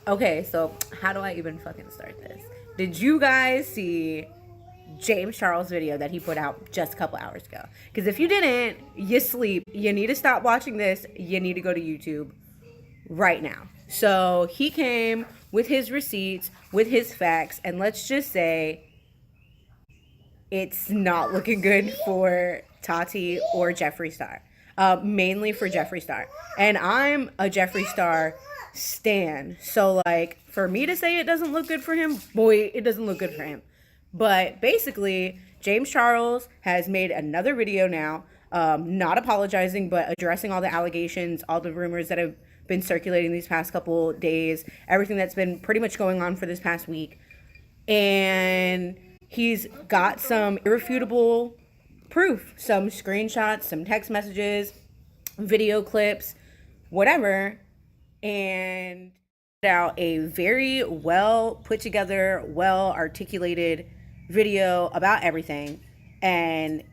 Okay, so how do I even fucking start this? Did you guys see James Charles' video that he put out just a couple hours ago? Because if you didn't, you sleep. You need to stop watching this. You need to go to YouTube right now. So he came with his receipts, with his facts, and let's just say it's not looking good for Tati or Jeffree Star. Mainly for Jeffree Star. And I'm a Jeffree Star stan. So, like, for me to say it doesn't look good for him, boy, it doesn't look good for him. But basically, James Charles has made another video now, not apologizing, but addressing all the allegations, all the rumors that have been circulating these past couple days, everything that's been pretty much going on for this past week. And he's got some irrefutable proof, some screenshots, some text messages, video clips, whatever, and out a very well put together, well articulated video about everything. And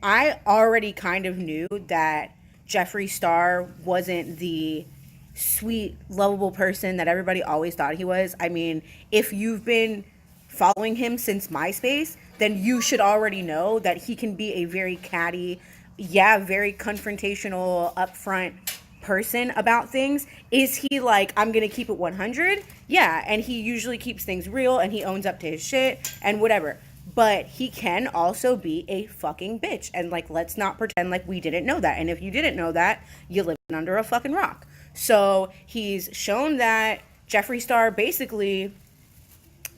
I already kind of knew that Jeffree Star wasn't the sweet, lovable person that everybody always thought he was. I mean, if you've been following him since MySpace, then you should already know that he can be a very catty, yeah, very confrontational, upfront person about things. Is he like, I'm gonna keep it 100? Yeah, and he usually keeps things real and he owns up to his shit and whatever. But he can also be a fucking bitch. And like, let's not pretend like we didn't know that. And if you didn't know that, you live under a fucking rock. So he's shown that Jeffree Star basically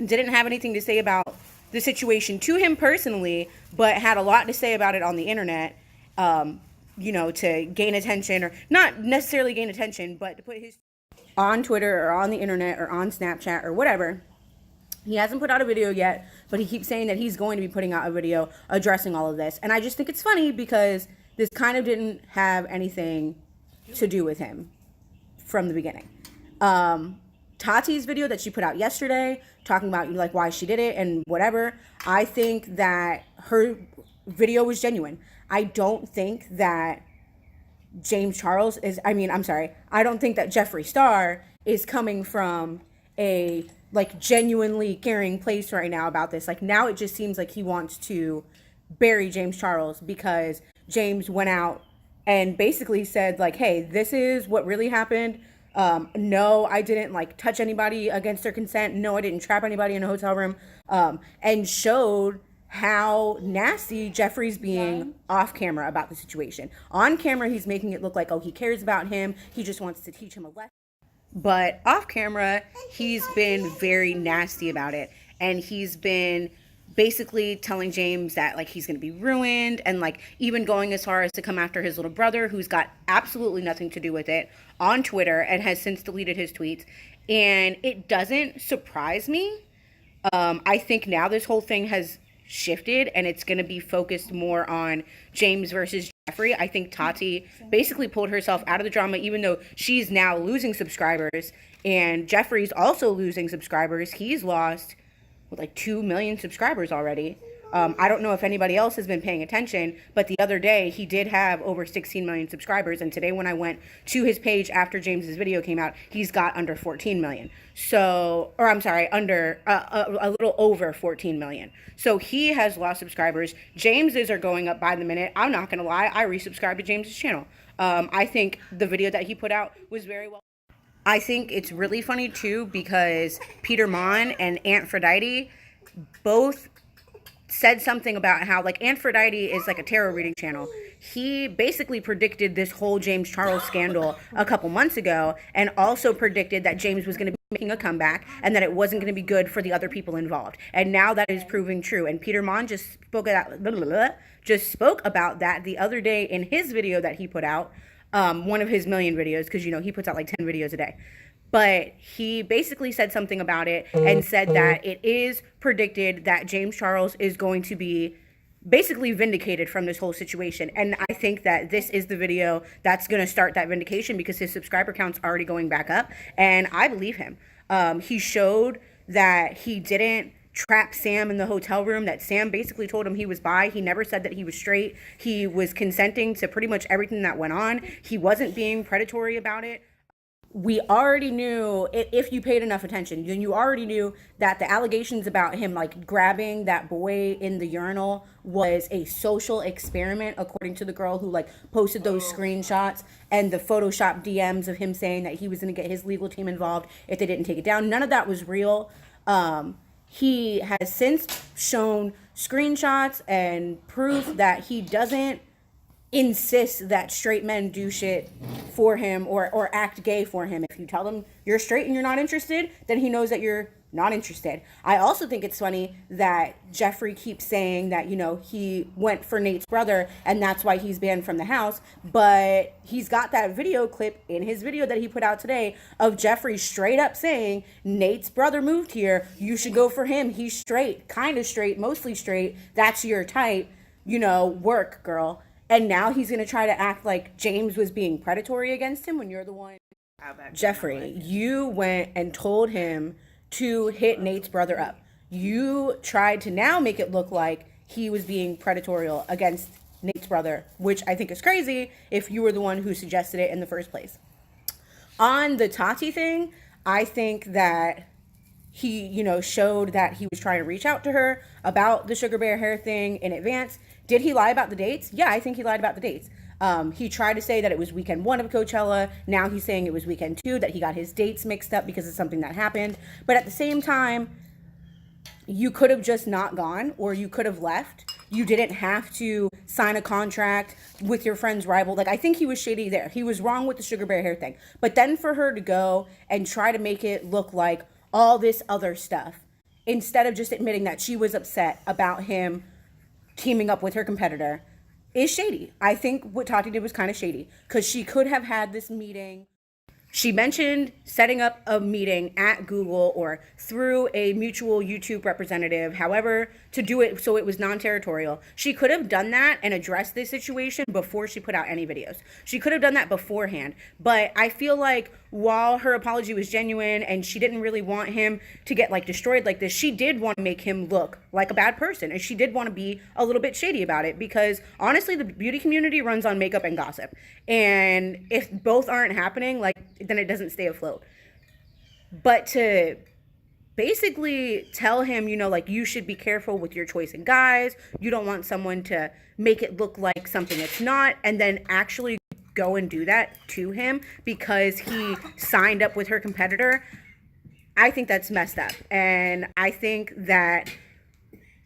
didn't have anything to say about the situation to him personally, but had a lot to say about it on the internet, to gain attention, or not necessarily gain attention, but to put his on Twitter or on the internet or on Snapchat or whatever. He hasn't put out a video yet, but he keeps saying that he's going to be putting out a video addressing all of this. And I just think it's funny because this kind of didn't have anything to do with him from the beginning. Tati's video that she put out yesterday, talking about like why she did it and whatever, I think that her video was genuine. I don't think that James Charles is, I don't think that Jeffree Star is coming from a like genuinely caring place right now about this. Like now it just seems like he wants to bury James Charles because James went out and basically said like, hey, this is what really happened. No, I didn't like touch anybody against their consent. No, I didn't trap anybody in a hotel room. And showed how nasty Jeffree's being off camera about the situation. On camera, he's making it look like, oh, he cares about him. He just wants to teach him a lesson. But off camera, he's been very nasty about it. And he's been basically telling James that like he's going to be ruined, and like even going as far as to come after his little brother, who's got absolutely nothing to do with it, on Twitter, and has since deleted his tweets. And it doesn't surprise me. I think now this whole thing has shifted and it's going to be focused more on James versus Jeffree. I think Tati basically pulled herself out of the drama, even though she's now losing subscribers and Jeffree's also losing subscribers. He's lost like 2 million subscribers already. I don't know if anybody else has been paying attention, but the other day he did have over 16 million subscribers. And today when I went to his page after James's video came out, he's got under 14 million. So, or I'm sorry, under a little over 14 million. So he has lost subscribers. James's are going up by the minute. I'm not going to lie. I resubscribed to James's channel. I think the video that he put out was very well. I think it's really funny too because Peter Mon and Aphrodite both said something about how like Aphrodite is like a tarot reading channel. He basically predicted this whole James Charles scandal a couple months ago, and also predicted that James was going to be making a comeback and that it wasn't going to be good for the other people involved. And now that is proving true. And Peter Mon just spoke about that the other day in his video that he put out, one of his million videos, because he puts out like 10 videos a day. But he basically said something about it and said that it is predicted that James Charles is going to be basically vindicated from this whole situation. And I think that this is the video that's going to start that vindication because his subscriber count's already going back up. And I believe him. He showed that he didn't trap Sam in the hotel room, that Sam basically told him he was bi. He never said that he was straight. He was consenting to pretty much everything that went on. He wasn't being predatory about it. we already knew, if you paid enough attention, then you already knew that the allegations about him like grabbing that boy in the urinal was a social experiment, according to the girl who like posted those screenshots and the Photoshop DMs of him saying that he was going to get his legal team involved if they didn't take it down. None of that was real. He has since shown screenshots and proof that he doesn't insist that straight men do shit for him or act gay for him. If you tell him you're straight and you're not interested, then he knows that you're not interested. I also think it's funny that Jeffree keeps saying that, you know, he went for Nate's brother and that's why he's banned from the house. But he's got that video clip in his video that he put out today of Jeffree straight up saying, Nate's brother moved here. You should go for him. He's straight, kind of straight, mostly straight. That's your type, you know, work, girl. And now he's going to try to act like James was being predatory against him when you're the one. Jeffree, you went and told him to hit Nate's brother up. You tried to now make it look like he was being predatory against Nate's brother, which I think is crazy if you were the one who suggested it in the first place. On the Tati thing, I think that he, you know, showed that he was trying to reach out to her about the sugar bear hair thing in advance. Did he lie about the dates? Yeah, I think he lied about the dates. He tried to say that it was weekend 1 of Coachella. Now he's saying it was weekend 2, that he got his dates mixed up because of something that happened. But at the same time, you could have just not gone, or you could have left. You didn't have to sign a contract with your friend's rival. Like, I think he was shady there. He was wrong with the sugar bear hair thing. But then for her to go and try to make it look like all this other stuff, instead of just admitting that she was upset about him teaming up with her competitor, is shady. I think what Tati did was kind of shady, because she could have had this meeting. She mentioned setting up a meeting at Google or through a mutual YouTube representative, however, to do it so it was non-territorial. She could have done that and addressed this situation before she put out any videos. She could have done that beforehand. But I feel like while her apology was genuine and she didn't really want him to get like destroyed like this, she did want to make him look like a bad person. And she did want to be a little bit shady about it, because honestly, the beauty community runs on makeup and gossip. And if both aren't happening, like, then it doesn't stay afloat. But to basically tell him, you know, like, you should be careful with your choice in guys. You don't want someone to make it look like something it's not, and then actually go and do that to him because he signed up with her competitor. I think that's messed up. And I think that,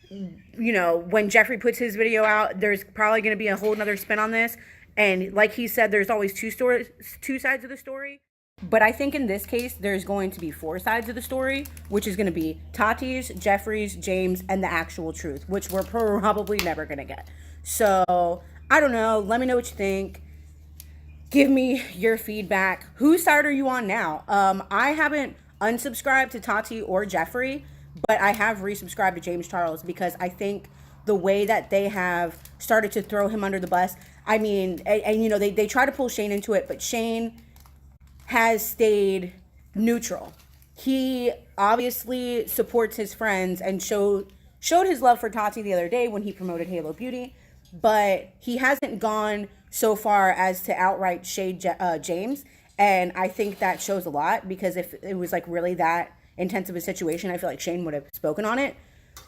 you know, when Jeffree puts his video out, there's probably going to be a whole nother spin on this. And like he said, there's always two sides of the story. But I think in this case, there's going to be 4 sides of the story, which is going to be Tati's, Jeffree's, James, and the actual truth, which we're probably never going to get. So, I don't know. Let me know what you think. Give me your feedback. Whose side are you on now? I haven't unsubscribed to Tati or Jeffree, but I have resubscribed to James Charles, because I think the way that they have started to throw him under the bus, I mean, and you know, they try to pull Shane into it, but Shane has stayed neutral. He obviously supports his friends and showed his love for Tati the other day when he promoted Halo Beauty, but he hasn't gone so far as to outright shade James. And I think that shows a lot, because if it was like really that intense of a situation, I feel like Shane would have spoken on it.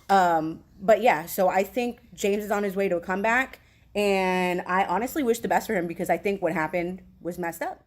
But yeah, so I think James is on his way to a comeback, and I honestly wish the best for him, because I think what happened was messed up.